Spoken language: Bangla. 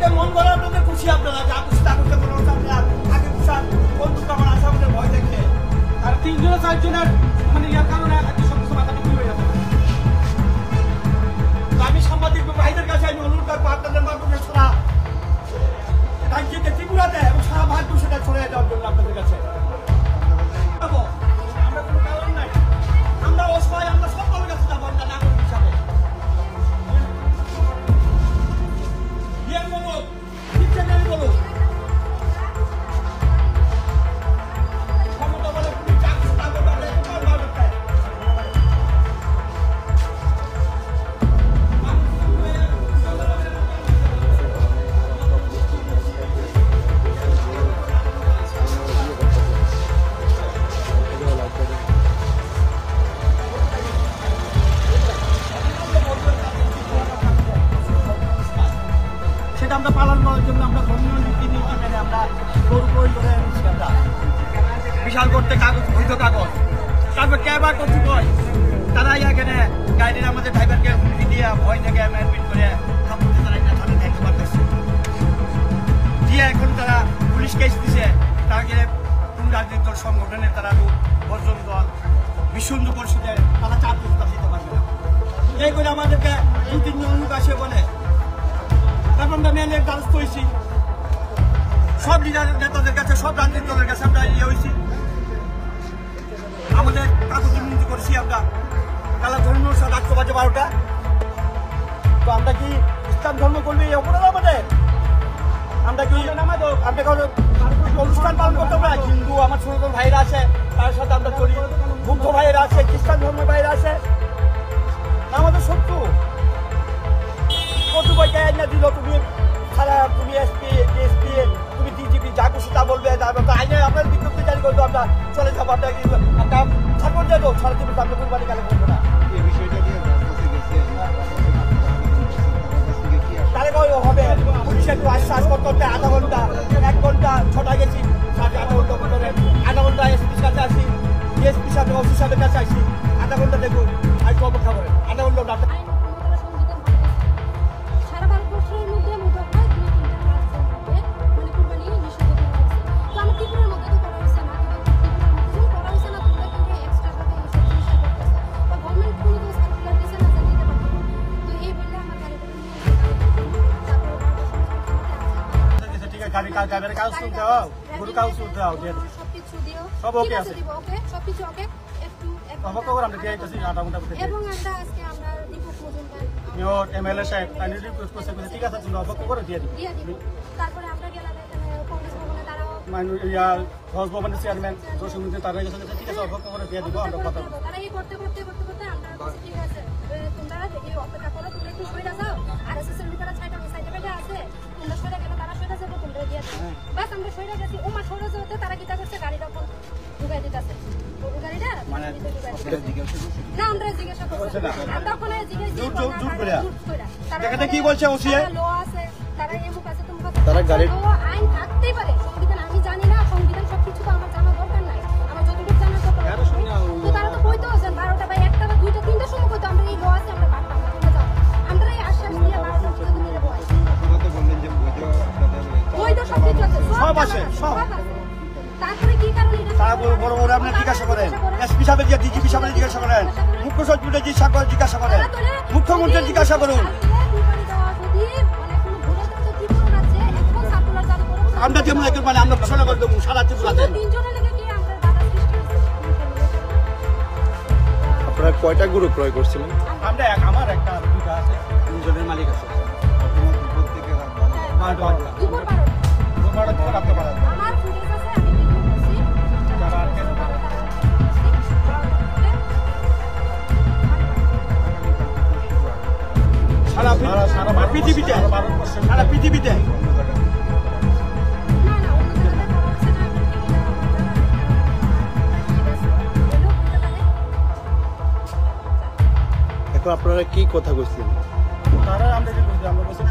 এতে মন গড়ে আপনাদের খুশি আপনারা যে আকুশটা করতে কোনো আগে কুষার বন্ধুত্ব আমার আশা আমাদের ভয় দেখে আর 3 জন 4 জনের মানে ইয়ার কারণে আজকে সব কিছু মাথা বিক্রি হয়ে যাবে। আমি সাংবাদিক ভাইদের কাছে আমি অনুরোধ করবো আপনাদের মাধ্যমে সারা রাজ্যকে ত্রিপুরাতে এবং সারা ভারতবর্ষটা ছড়িয়ে দেওয়ার জন্য আপনাদের কাছে। আমরা কোনো কারণ নাই, আমরা অসহায়, আমরা সকলের কাছে যাবো আমরা নাগরিক হিসাবে। বলুন শিক্ষাকারী বলুন ক্ষমতা বলে পুলিশ চাকরিটা করবে সেটা আমরা পালন করার জন্য আমরা ধর্মীয় নীতি নীতি মেনে আমরা গরু করে নিচ্ছি। আমরা বিশাল করতে কাগজ বৈধ কাগজ তারপর ক্যাব আর করছি ভয় তারা এখানে গাড়ির আমাদের ড্রাইভারকে হুমকি দিয়ে ভয় থেকে অ্যাডমিট করে থাপড়তে তারা এটা থানা দেখতে পারতেছে দিয়ে এখন তারা পুলিশ কেস দিছে তাকে কোন রাজনৈতিক দল সংগঠনের তারা বর্জন দল বিশ্ব হিন্দু পরিষদের তারা 4 প্রস্তাব দিতে পারবে না। এই করে আমাদেরকে 2-3 জন লোক আসে বলে তারপর আমরা মেলের দ্বারস্থ হয়েছি সব লিডার নেতাদের কাছে, সব রাজনৈতিক দলের কাছে আমরা হয়েছি, আমাদের কাগজ উন্নতি করেছি। আমরা কালা ধর্মীয় রাখতে পারছে 12টা, তো আমরা কি ইসলাম ধর্ম করলে এই অপরাধ আমাদের? আমরা কি আপনাকে অনুষ্ঠান পালন করতে পারি? হিন্দু আমার ছোট ভাইরা আছে তার সাথে আমরা চলি, বুদ্ধ ভাইয়েরা আছে, খ্রিস্টান ধর্মের ভাইরা আছে, আমাদের শত্রু কত বইটা না দিল তুমি সারা তুমি এসপি ডিএসপি তুমি ডিজিপি যা খুশি তা বলবে আইনে আপনার বিজ্ঞপ্তি জারি করবো আমরা চলে যাবো আপনার একটা ছাড়পর দিয়ে দেবো সারা জীবন আমরা কুরবানি কালে করবো না। তাহলে হবে পুলিশ একটু আশ্বাস করতে করতে আধা ঘন্টা 1 ঘন্টা 6টা গেছি 8.5 ঘন্টা ভিতরে আধা ঘন্টা এসপির কাছে আসি ডিএসপি সাথে অফিসারের কাছে আসি আধা ঘন্টা দেখুন আর কি অপেক্ষা করেন আধা ঘন্টা কাগজ তুলতে হও গরু কাগজ তুলতে হও সব ওকে আছে আমরা দিয়ে আইতেছি আধা ঘন্টা ভিতরে এবং আমরা আজকে আমরা দীপক মজুমদার মেয়র এমএলএ সাহেব তাইলে রিকোয়েস্ট করছে ঠিক আছে তুমি অবক করে দিয়ে দিই। তারপরে আমরা গেলাম এখানে কংগ্রেস ভবনে দাঁড়াও ঘোষ ভবনের চেয়ারম্যান জসিমুদ্দিন তারা গেছে ঠিক আছে অবক করে দিয়ে দিব আমরা কথা তারা এই করতে আমরা ঠিক আছে তোমরা এই অপেক্ষা করো তোমরা একটু সইরা যাও আর এসএসএল ভিতরে সাইডে বেজে আছে তোমরা সইরা গেলে তারা সইরা যাবে তোমরা দিয়ে দাও বাস আমরা সইরা গেছি ওমা সইরা যাওয়াতে তারা কিটা করছে গাড়িটা ঢুকাই দিতেছে গাড়িটা মানে না আমরা জিজ্ঞাসা করছি আমরা ওখানে জিজ্ঞাসা কি বলছে ওসিএ লো আছে তারা এমুক আছে তোমরা তারা গাড়ি আইন থাকতেই পারে সংবিধান আমি জানি না সংবিধান সবকিছু তো আমার জানা দরকার নাই আমার যতটুকু জানা দরকার তো তারা তো কইতো আছেন 12টা বা 1টা বা 2টা 3টার সময় কইতো আমরা এই লো আছে আমরা পারতাম না তোমরা যাও আমরা এই আশ্বাস দিয়ে 12টা পর্যন্ত নিয়ে যাবো আপনারা তো বললেন যে বইতো সবকিছু আছে সব আছে সব তারপরে কি কারণে এটা বড় বড় আপনি জিজ্ঞাসা করেন এসপি সাহেব যে ডিজিপি সাহেব জিজ্ঞাসা করেন মুখ্য সচিবের জিজ্ঞাসা করেন মুখ্যমন্ত্রী জিজ্ঞাসা করুন আমরা যেমন মানে আমরা ঘোষণা করে দেবো সারা ত্রিপুরাতে। আপনারা কয়টা গরু ক্রয় করছিলেন? আমরা আমার একটা 2টা আছে 3 জনের মালিক আছে সারা পৃথিবীতে এখন আপনারা কি কথা কইছিলেন? তারা আমরা বলছি